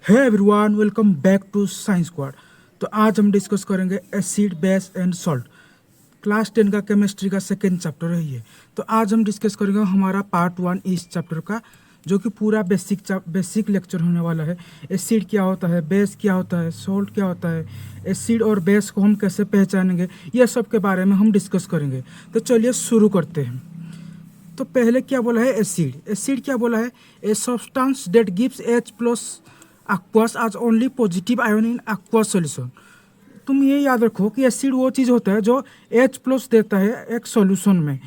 है everyone, welcome back to science squad. तो आज हम डिस्कस करेंगे acid base and salt. Class 10 का केमिस्ट्री का सेकेंड चैप्टर है ये। तो आज हम डिस्कस करेंगे हमारा पार्ट 1 इस चैप्टर का, जो कि पूरा बेसिक लेक्चर होने वाला है। एसिड क्या होता है, बेस क्या होता है, सॉल्ट क्या होता है, एसिड और बेस को हम कैसे पहचानेंगे, यह सब के बारे में हम डिस्कस करेंगे। तो चलिए शुरू करते हैं। तो पहले क्या बोला है, एसिड। एसिड क्या बोला है, a substance that gives H+ aqueous as only positive ion in aqueous solution. तुम ये याद रखो कि एसिड वो चीज़ होता है जो H+ देता है एक सॉल्यूशन में।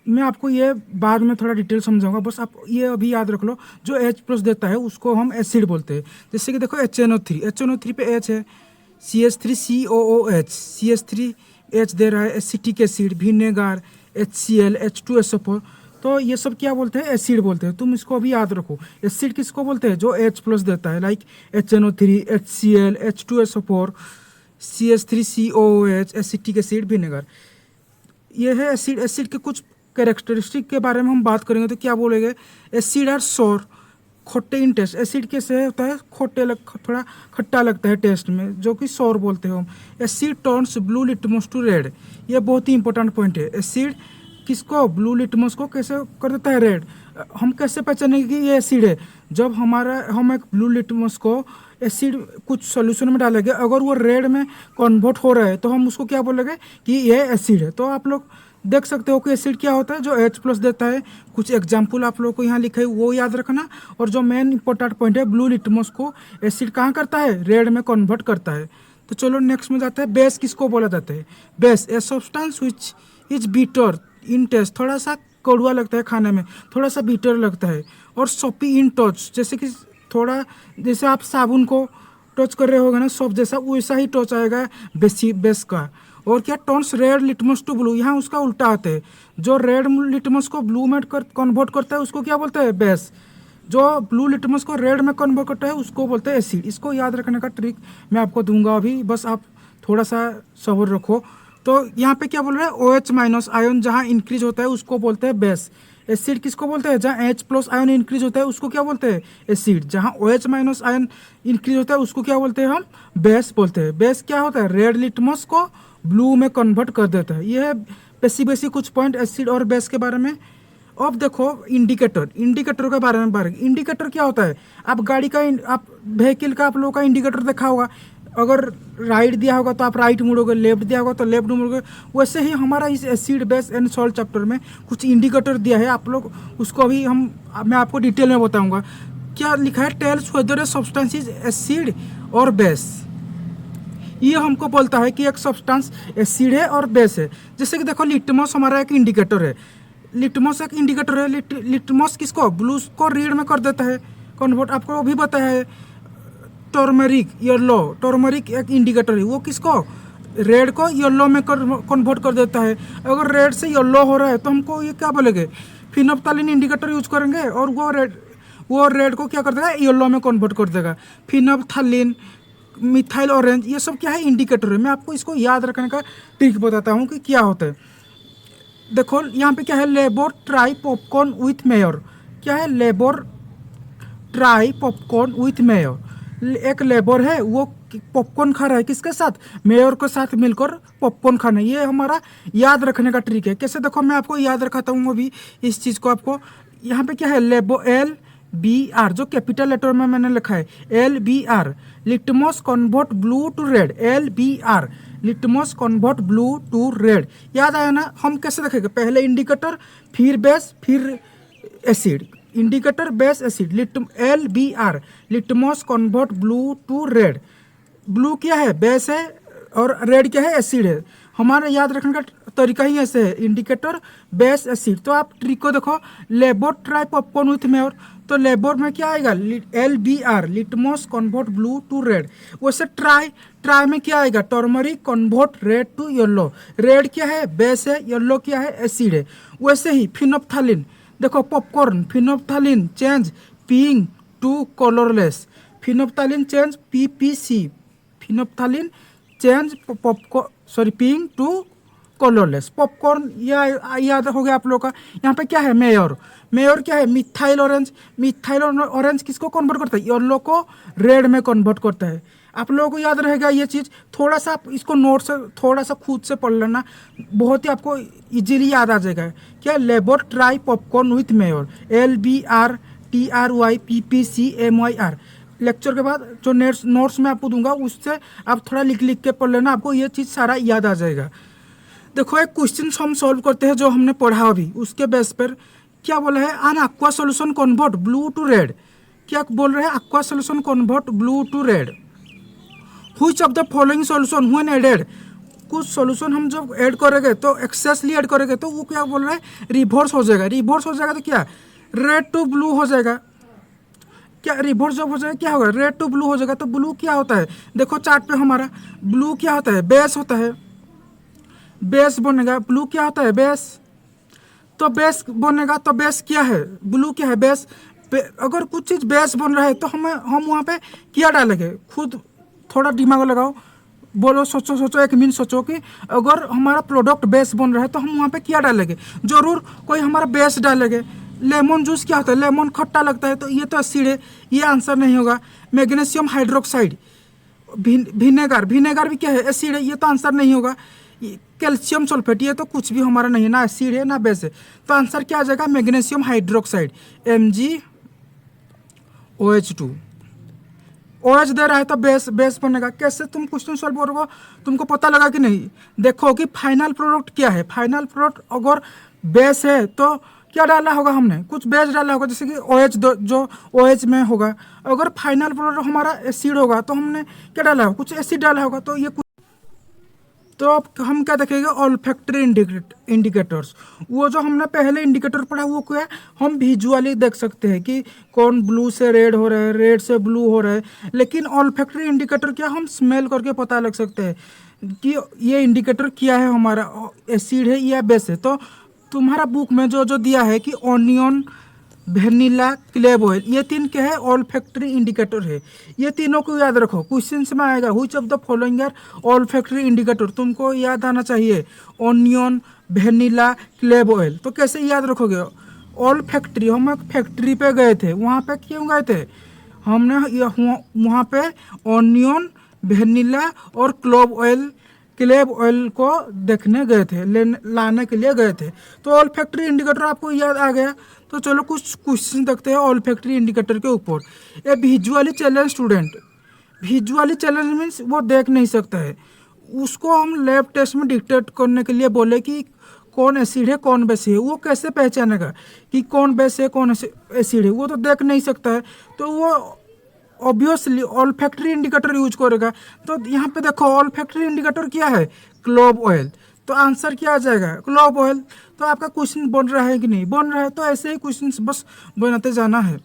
मैं आपको ये बाद में थोड़ा डिटेल समझाऊंगा, बस आप ये अभी याद रख लो, जो H+ देता है उसको हम एसिड बोलते हैं। जैसे कि देखो HNO3 पे H है, CH3COOH, CH3H दे रहा है, acetic acid, vinegar, HCl, H2SO4। तो ये सब क्या बोलते हैं, एसिड बोलते हैं। तुम इसको अभी याद रखो। एसिड किसको बोलते हैं, जो H+ देता है, like HNO3, HCl, H2SO4, CH3COOH, acetic acid, vinegar. ये है एसिड। एसिड के कुछ कैरेक्टरिस्टिक के बारे में हम बात करेंगे तो क्या बोलेंगे, एसिड आर सोर, खट्टे इन टेस्ट। एसिड कैसे होता है, थोड़ा खट्टा लगता है टेस्ट में, जो कि सोर बोलते हैं हम। Acid turns blue litmus to red. ये बहुत ही इंपॉर्टेंट पॉइंट है। एसिड किसको, ब्लू लिटमस को कैसे कर देता है रेड। हम कैसे पहचानेंगे कि ये एसिड है, जब हम एक ब्लू लिटमस को एसिड कुछ सॉल्यूशन में डालेंगे, अगर वो रेड में कन्वर्ट हो रहा है तो हम उसको क्या बोलेंगे कि ये एसिड है। तो आप लोग देख सकते हो कि एसिड क्या होता है, जो H+ देता है। कुछ एग्जाम्पल आप लोग को यहाँ लिखे है वो याद रखना। और जो मेन इंपॉर्टेंट पॉइंट है, ब्लू लिटमस को एसिड कहाँ करता है, रेड में कन्वर्ट करता है। तो चलो नेक्स्ट में जाते हैं। बेस किसको बोला जाता है, base a substance which is bitter in taste. थोड़ा सा कड़वा लगता है खाने में, थोड़ा सा बीटर लगता है। और सोपी इन टच, जैसे कि थोड़ा, जैसे आप साबुन को टच कर रहे होगे ना, सोप जैसा, वैसा ही टच आएगा बेस का। और क्या, turns red litmus to blue, यहाँ उसका उल्टा आता है। जो रेड लिटमस को ब्लू में कन्वर्ट करता है उसको क्या बोलते हैं, बेस। जो ब्लू लिटमस को रेड में कन्वर्ट करता है उसको बोलते हैं एसिड। इसको याद रखने का ट्रिक मैं आपको दूंगा अभी, बस आप थोड़ा सा सब्र रखो। तो यहाँ पे क्या बोल रहे हैं, OH- आयन जहाँ इंक्रीज होता है उसको बोलते हैं बेस। एसिड किसको बोलते हैं, जहाँ H+ आयन इंक्रीज होता है उसको क्या बोलते हैं, एसिड। जहाँ OH- आयन इंक्रीज होता है उसको क्या बोलते हैं, हम बेस बोलते हैं। बेस क्या होता है, रेड लिटमस को ब्लू में कन्वर्ट कर देता है। ये है बेसिक कुछ पॉइंट एसिड और बेस के बारे में। अब देखो इंडिकेटर के बारे में बात। इंडिकेटर क्या होता है, आप गाड़ी का आप व्हीकल का आप लोगों का इंडिकेटर देखा होगा। अगर राइट दिया होगा तो आप राइट मुड़ोगे, लेफ्ट दिया होगा तो लेफ्ट मुड़ोगे। वैसे ही हमारा इस acid base and salt chapter में कुछ इंडिकेटर दिया है, आप लोग उसको अभी मैं आपको डिटेल में बताऊंगा। क्या लिखा है, tells whether a substance is acid और बेस। ये हमको बोलता है कि एक सब्सटेंस एसिड है और बेस है। जैसे कि देखो, लिटमस हमारा एक इंडिकेटर है। लिटमस एक इंडिकेटर है। लिटमस किसको, ब्लू को रेड में कर देता है कन्वर्ट। आपको अभी बताया है टर्मरिक येलो, टर्मरिक एक इंडिकेटर है, वो किसको, रेड को येलो में कन्वर्ट कर देता है। अगर रेड से येलो हो रहा है तो हमको ये क्या बोलेंगे, फिनोप्थैलिन इंडिकेटर यूज करेंगे, और वो रेड को क्या कर देगा, येलो में कन्वर्ट कर देगा। फिनोप्थैलिन, मिथाइल ऑरेंज, ये सब क्या है, इंडिकेटर है। मैं आपको इसको याद रखने का ट्रिक बताता हूँ कि क्या होता है। देखो यहाँ पे क्या है, labour try popcorn with mayor. क्या है, labour try popcorn with mayor. एक लेबर है, वो पॉपकॉर्न खा रहा है, किसके साथ, मेयर के साथ मिलकर पॉपकॉर्न खाना। ये हमारा याद रखने का ट्रिक है। कैसे, देखो मैं आपको याद रखाता हूँ अभी इस चीज़ को आपको। यहाँ पे क्या है, LBR, जो कैपिटल लेटर में मैंने लिखा है, LBR, litmus convert blue to red. LBR, litmus convert blue to red. याद आया ना। हम कैसे देखेंगे, पहले इंडिकेटर, फिर बेस, फिर acid. Indicator, base, acid. LBR, litmus convert blue to red. Blue क्या है, बेस है, और रेड क्या है, एसिड है। हमारे याद रखने का तरीका ही ऐसे है, इंडिकेटर, बेस, एसिड। तो आप ट्रिक को देखो, labour try popcorn with mayor. तो लेबर में क्या आएगा, LBR, litmus convert blue to red. वैसे ट्राई में क्या आएगा, turmeric convert red to yellow. Red क्या है, बेस है, येलो क्या है, एसिड है। वैसे ही फिनोप्थैलिन, देखो popcorn, phenolphthalein change pink to colourless. Phenolphthalein change PPC, phenolphthalein change popcorn, sorry, pink to colourless. Popcorn याद हो गया आप लोग का। यहाँ पे क्या है, मेयर। मेयर क्या है, मिथाइल ऑरेंज। मिथाइल ऑरेंज किसको कन्वर्ट करता है, येलो को रेड में कन्वर्ट करता है। आप लोगों को याद रहेगा ये चीज़। थोड़ा सा आप इसको नोट से थोड़ा सा खुद से पढ़ लेना, बहुत ही आपको इजीली याद आ जाएगा। क्या, labour try popcorn with mayor, LBRTRYPPCMYR। Lecture के बाद जो नोट्स मैं आपको दूंगा उससे आप थोड़ा लिख लिख के पढ़ लेना, आपको ये चीज़ सारा याद आ जाएगा। देखो एक क्वेश्चन हम सॉल्व करते हैं जो हमने पढ़ा अभी, उसके बेस पर क्या बोला है, an aqua solution convert blue to red. क्या बोल रहे हैं, aqua solution convert blue to red. Which of the following solution when added. कुछ सोल्यूशन हम जब ऐड करेंगे तो एक्सेसली ऐड करेंगे तो वो क्या बोल रहे हैं, रिवर्स हो जाएगा। रिवर्स हो जाएगा तो क्या, रेड टू ब्लू हो जाएगा। क्या रिवर्स जब हो जाएगा क्या होगा, रेड टू ब्लू हो जाएगा। तो ब्लू क्या होता है, देखो चार्ट पे हमारा ब्लू क्या होता है, बेस होता है। बेस बनेगा, ब्लू क्या होता है, बेस। तो बेस बनेगा तो बेस क्या है, ब्लू क्या है, बेस। अगर कुछ चीज़ बेस बन रहा है तो हम वहाँ पे क्या डालेंगे, खुद थोड़ा दिमाग लगाओ, बोलो, सोचो सोचो, एक मिनट सोचो कि अगर हमारा प्रोडक्ट बेस बन रहा है तो हम वहाँ पे क्या डालेंगे, जरूर कोई हमारा बेस डालेंगे। लेमन जूस क्या होता है, लेमन खट्टा लगता है तो ये तो एसिड है, ये आंसर नहीं होगा। मैग्नीशियम हाइड्रोक्साइड, विनेगर, विनेगर भी क्या है, एसिड है, ये तो आंसर नहीं होगा। कैल्शियम सल्फेट, ये तो कुछ भी हमारा नहीं है, ना एसिड है ना बेस है। तो आंसर क्या आ जाएगा, मैग्नीशियम हाइड्रोक्साइड, MgOH2। OH दे रहा है तो बेस बनेगा। कैसे तुम क्वेश्चन सॉल्व करोगे, तुमको पता लगा कि नहीं। देखो कि फाइनल प्रोडक्ट क्या है, फाइनल प्रोडक्ट अगर बेस है तो क्या डाला होगा, हमने कुछ बेस डाला होगा, जैसे कि OH जो OH में होगा। अगर फाइनल प्रोडक्ट हमारा एसिड होगा तो हमने क्या डाला होगा, कुछ एसिड डाला होगा। तो ये तो अब हम क्या देखेंगे, ऑल्फैक्टरी इंडिकेटर्स। वो जो हमने पहले इंडिकेटर पढ़ा वो क्या है, हम विजुअली देख सकते हैं कि कौन ब्लू से रेड हो रहा है, रेड से ब्लू हो रहा है। लेकिन ऑल्फैक्टरी इंडिकेटर क्या, हम स्मेल करके पता लग सकते हैं कि ये इंडिकेटर क्या है, हमारा एसिड है या बेस है। तो तुम्हारा बुक में जो जो दिया है कि ऑनियन, वेनिला, क्लेव ऑयल, ये तीन क्या है, ऑल फैक्ट्री इंडिकेटर है। ये तीनों को याद रखो, क्वेश्चन में आएगा which of the following are all olfactory indicator, तुमको याद आना चाहिए ऑनियन, वेनिला, क्लेव ऑयल। तो कैसे याद रखोगे, ऑल फैक्ट्री, हम एक फैक्ट्री पे गए थे, वहाँ पे क्यों गए थे, हमने वहाँ पे ऑनियन, वेनिला और क्लेव ऑयल को देखने गए थे, लाने के लिए गए थे। तो ऑल फैक्ट्री इंडिकेटर आपको याद आ गया। तो चलो कुछ क्वेश्चन देखते हैं ऑल फैक्ट्री इंडिकेटर के ऊपर। A visually challenge student, visually challenge means वो देख नहीं सकता है, उसको हम लैब टेस्ट में डिक्टेट करने के लिए बोले कि कौन एसिड है कौन बेस है। वो कैसे पहचानेगा कि कौन बेस है कौन एसिड है, वो तो देख नहीं सकता है। तो वो obviously all olfactory indicator use करेगा। तो यहाँ पे देखो ऑल फैक्ट्री इंडिकेटर क्या है, क्लोव ऑयल। तो आंसर क्या आ जाएगा, क्लोव ऑयल। तो आपका क्वेश्चन बन रहा है कि नहीं बन रहा है, तो ऐसे ही क्वेश्चन बस बनाते जाना है।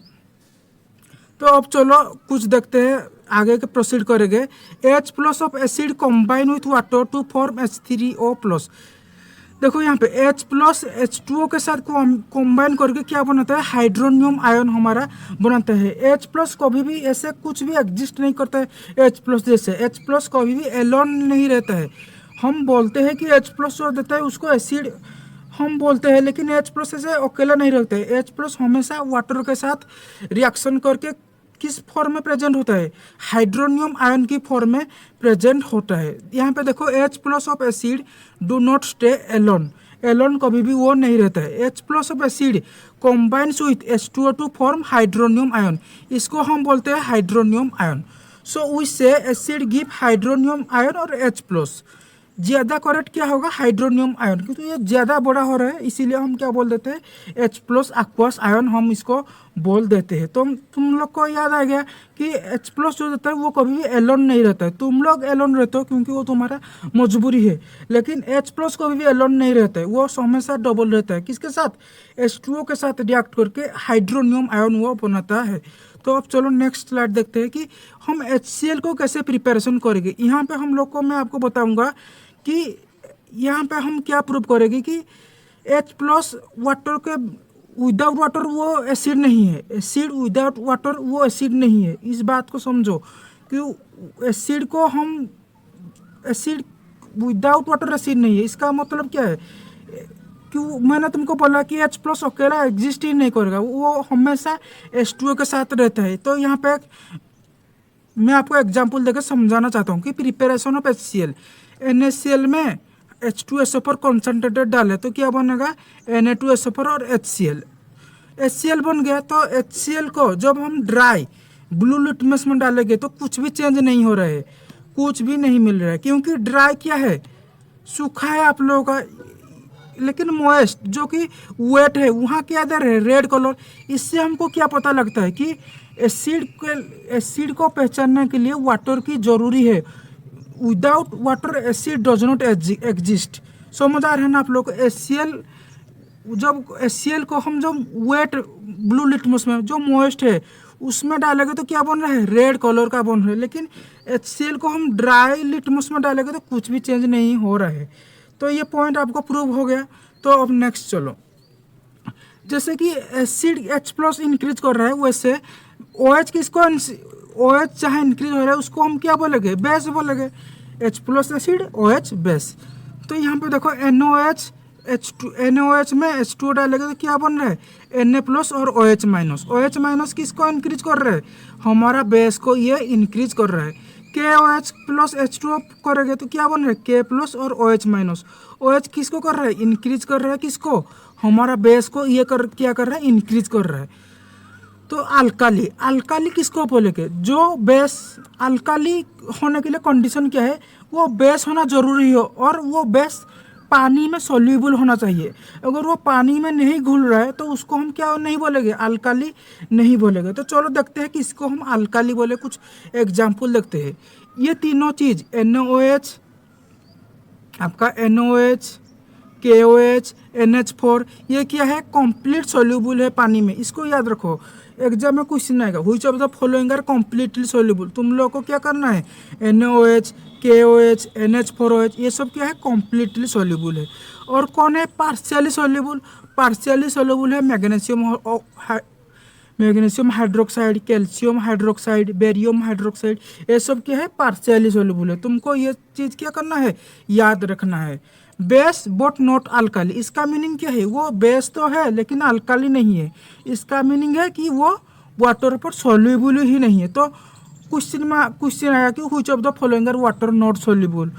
तो अब चलो कुछ देखते हैं, आगे के प्रोसीड करेंगे। H+ of acid combine with water to form H3O+। देखो यहाँ पे H+ H2O के साथ कंबाइन करके क्या बनाता है, हाइड्रोनियम आयन हमारा बनाता है। H+ कभी भी ऐसे कुछ भी एग्जिस्ट नहीं करता है H+ जैसे। H+ कभी भी एलोन नहीं रहता है। हम बोलते हैं कि H+ जो देता है उसको एसिड हम बोलते हैं, लेकिन H+ ऐसे अकेला नहीं रहता है। H+ हमेशा वाटर के साथ रिएक्शन करके किस फॉर्म में प्रेजेंट होता है, हाइड्रोनियम आयन की फॉर्म में प्रेजेंट होता है। यहाँ पे देखो H+ of acid do not stay alone, alone कभी भी वो नहीं रहता है। H+ of acid combines with H2O to form hydronium ion, इसको हम बोलते हैं hydronium ion. So we say acid give hydronium ion और H+। ज़्यादा करेक्ट क्या होगा, हाइड्रोनियम आयन, क्योंकि ये ज़्यादा बड़ा हो रहा है इसीलिए हम क्या बोल देते हैं, H+ एक्वस आयन हम इसको बोल देते हैं। तो तुम लोग को याद आ गया कि H+ जो देता है वो कभी भी एलोन नहीं रहता है। तुम लोग एलोन रहते हो क्योंकि वो तुम्हारा मजबूरी है, लेकिन H+ कभी भी एलोन नहीं रहता है, वो हमेशा डबल रहता है। किसके साथ, H2O के साथ रिएक्ट करके हाइड्रोनियम आयन वो बनाता है। तो अब चलो नेक्स्ट स्लाइड देखते हैं कि हम HCl को कैसे प्रिपरेशन करेंगे। यहाँ पे हम लोग को मैं आपको बताऊंगा कि यहाँ पे हम क्या प्रूव करेंगे कि H+ वाटर के विदाउट वाटर वो एसिड नहीं है, एसिड विदाउट वाटर वो एसिड नहीं है। इस बात को समझो कि एसिड विदाउट वाटर एसिड नहीं है। इसका मतलब क्या है, क्यों मैंने तुमको बोला कि H प्लस अकेला एग्जिस्ट ही नहीं करेगा, वो हमेशा H2O के साथ रहता है। तो यहाँ पे मैं आपको एग्जांपल देकर समझाना चाहता हूँ कि प्रिपरेशन ऑफ HCl, NaCl में H2SO पर कॉन्सेंट्रेटेड डाले तो क्या बनेगा, Na2SO4 और HCl बन गया। तो HCl को जब हम ड्राई ब्लू लिटमस में डालेंगे तो कुछ भी चेंज नहीं हो रहा है, कुछ भी नहीं मिल रहा है, क्योंकि ड्राई क्या है, सूखा है आप लोगों का, लेकिन मॉइस्ट जो कि वेट है वहाँ क्या दे रहे हैं, रेड कलर। इससे हमको क्या पता लगता है कि एसिड को पहचानने के लिए वाटर की जरूरी है। Without water acid does not exist. समझ आ रहे हैं ना आप लोग। जब HCl को हम जब वेट ब्लू लिटमस में जो मॉइस्ट है उसमें डालेंगे तो क्या बन रहा है, रेड कलर का बन रहा है, लेकिन HCl को हम ड्राई लिटमस में डालेंगे तो कुछ भी चेंज नहीं हो रहा है। तो ये पॉइंट आपको प्रूव हो गया। तो अब नेक्स्ट चलो, जैसे कि एसिड H प्लस इंक्रीज कर रहा है, वैसे OH किसको, OH चाहे इंक्रीज हो रहा है उसको हम क्या बोलेंगे, बेस बोलेंगे। H plus acid OH base. तो यहाँ पे देखो NaOH में H2O डालेंगे तो क्या बन रहा है, Na प्लस और OH माइनस। OH माइनस किसको इंक्रीज कर रहा है, हमारा बेस को ये इंक्रीज कर रहा है। KOH प्लस H2O करेंगे तो क्या बन रहा है, K प्लस और OH माइनस। OH किसको कर रहा है, इंक्रीज कर रहा है, किसको, हमारा बेस को ये क्या कर रहा है, इंक्रीज कर रहा है। तो अल्काली किसको बोलेंगे, जो बेस अल्काली होने के लिए कंडीशन क्या है, वो बेस होना जरूरी हो और वो बेस पानी में सॉल्यूबल होना चाहिए। अगर वो पानी में नहीं घुल रहा है तो उसको हम क्या नहीं बोलेंगे, अल्काली नहीं बोलेंगे। तो चलो देखते हैं कि इसको हम अल्काली बोले, कुछ एग्जाम्पल देखते हैं। ये तीनों चीज़ NaOH, आपका NaOH, KOH, NH4, ये क्या है, कंप्लीट सॉल्यूबल है पानी में। इसको याद रखो, एग्जाम में क्वेश्चन आएगा, which of the following are completely soluble. तुम लोगों को क्या करना है, NaOH, KOH, NH4OH, ये सब क्या है, कंप्लीटली सॉल्यूबल है। और कौन है पार्शियली सॉल्यूबल, पार्शियली सॉल्यूबल है magnesium hydroxide, calcium hydroxide, barium hydroxide, ये सब क्या है, पार्शियली सॉल्यूबल है। तुमको ये चीज़ क्या करना है, याद रखना है। बेस बट नॉट अल्काली, इसका मीनिंग क्या है, वो बेस तो है लेकिन अल्काली नहीं है। इसका मीनिंग है कि वो वाटर पर सॉल्यूबल ही नहीं है। तो क्वेश्चन आया कि which of the following are water not soluble,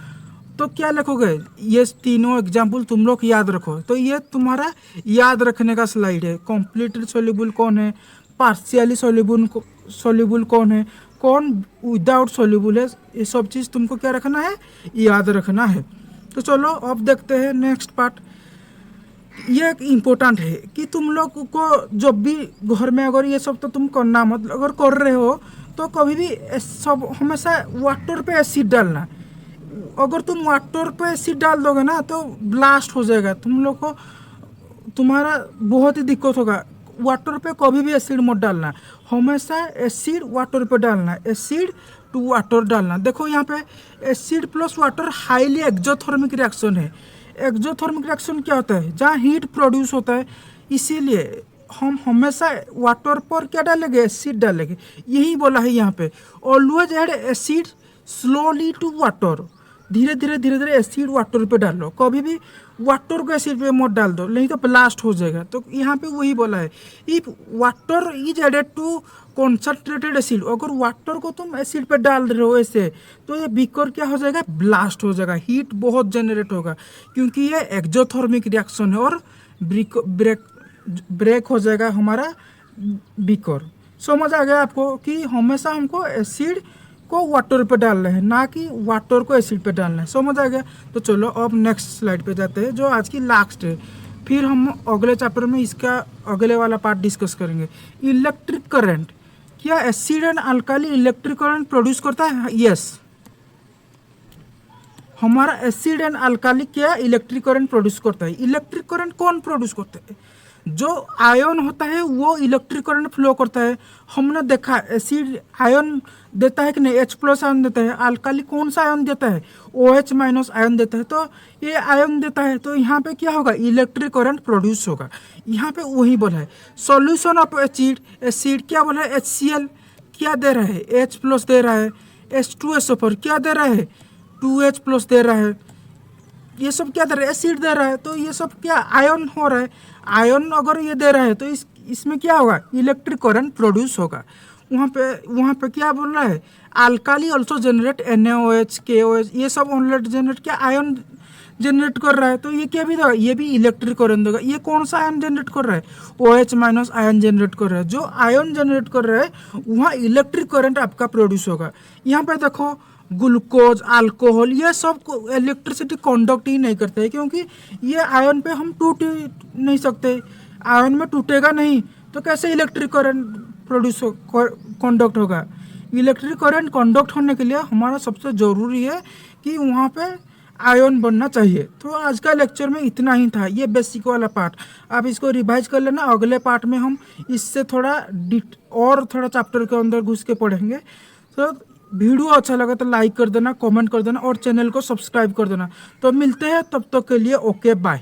तो क्या लिखोगे, ये तीनों एग्जाम्पल तुम लोग याद रखो। तो ये तुम्हारा याद रखने का स्लाइड है। कंप्लीटली सॉल्यूबल कौन है, पार्शियली सॉल्यूबल कौन है, कौन विदाउट सॉल्यूबल है, ये सब चीज़ तुमको क्या रखना है, याद रखना है। तो चलो अब देखते हैं नेक्स्ट पार्ट। ये एक इम्पोर्टेंट है कि तुम लोग को जब भी घर में अगर ये सब तो तुम करना, मतलब अगर कर रहे हो तो कभी भी सब हमेशा वाटर पे एसिड डालना। अगर तुम वाटर पे एसिड डाल दोगे ना तो ब्लास्ट हो जाएगा, तुम लोग को तुम्हारा बहुत ही दिक्कत होगा। वाटर पे कभी भी एसिड मत डालना, हमेशा एसिड वाटर पे डालना, एसिड टू वाटर डालना। देखो यहाँ पे acid plus water highly exothermic reaction है। एक्सोथर्मिक रिएक्शन क्या होता है, जहाँ हीट प्रोड्यूस होता है, इसीलिए हम हमेशा वाटर पर क्या डालेंगे, एसिड डालेंगे। यही बोला है यहाँ पे, always add acid slowly to water, धीरे धीरे एसिड वाटर पे डाल लो, कभी भी वाटर को एसिड पे मत डाल दो, नहीं तो ब्लास्ट हो जाएगा। तो यहाँ पे वही बोला है, if water is added to concentrated acid, अगर वाटर को तुम एसिड पे डाल रहे हो ऐसे, तो ये बीकर क्या हो जाएगा, ब्लास्ट हो जाएगा, हीट बहुत जनरेट होगा, क्योंकि ये एक्सोथर्मिक रिएक्शन है और ब्रेक हो जाएगा हमारा बीकर। समझ आ गया आपको कि हमेशा हमको एसिड को वाटर पे डालना है, ना कि वाटर को एसिड पे डालना है। समझ आ गया। तो चलो अब नेक्स्ट स्लाइड पे जाते हैं, जो आज की लास्ट है। फिर हम अगले चैप्टर में इसका अगले वाला पार्ट डिस्कस करेंगे। इलेक्ट्रिक करंट, क्या acid and alkali electric current produce करता है? यस, हमारा एसिड एंड अल्काली क्या इलेक्ट्रिक करंट प्रोड्यूस करता है। इलेक्ट्रिक करंट कौन प्रोड्यूस करता है? जो आयन होता है वो इलेक्ट्रिक करंट फ्लो करता है। हमने देखा एसिड आयन देता है कि नहीं, H प्लस आयन देता है। अल्काली कौन सा आयन देता है? OH माइनस आयन देता है। तो ये आयन देता है, तो यहाँ पे क्या होगा, इलेक्ट्रिक करंट प्रोड्यूस होगा। यहाँ पे वही बोला है। सॉल्यूशन ऑफ एसिड, एसिड क्या बोला है, HCl क्या दे रहा है, H प्लस दे रहा है। H2SO4 क्या दे रहा है, 2H प्लस दे रहा है। ये सब क्या दे रहा है, एसिड दे रहा है, तो ये सब क्या आयन हो रहा है। आयन अगर ये दे रहा है तो इसमें क्या होगा, इलेक्ट्रिक करंट प्रोड्यूस होगा। वहाँ पे क्या बोल रहा है, alkali also generate NaOH KOH, ये सब ऑनलेट जनरेट क्या आयन जनरेट कर रहा है, तो ये क्या भी देगा, ये भी इलेक्ट्रिक करंट देगा। ये कौन सा आयन जनरेट कर रहा है, OH माइनस आयन जनरेट कर रहा है। जो आयन जनरेट कर रहा है वहाँ इलेक्ट्रिक करंट आपका प्रोड्यूस होगा। यहाँ पे देखो ग्लूकोज, अल्कोहल, ये सब इलेक्ट्रिसिटी कंडक्ट ही नहीं करते हैं, क्योंकि ये आयन पे हम टूट ही नहीं सकते। आयन में टूटेगा नहीं तो कैसे इलेक्ट्रिक करंट प्रोड्यूस कंडक्ट होगा। इलेक्ट्रिक करंट कंडक्ट होने के लिए हमारा सबसे ज़रूरी है कि वहाँ पे आयन बनना चाहिए। तो आज का लेक्चर में इतना ही था, ये बेसिक वाला पार्ट। आप इसको रिवाइज कर लेना, अगले पार्ट में हम इससे थोड़ा और थोड़ा चैप्टर के अंदर घुस के पढ़ेंगे। तो वीडियो अच्छा लगा तो लाइक कर देना, कमेंट कर देना और चैनल को सब्सक्राइब कर देना। तो मिलते हैं, तब तक के लिए ओके बाय।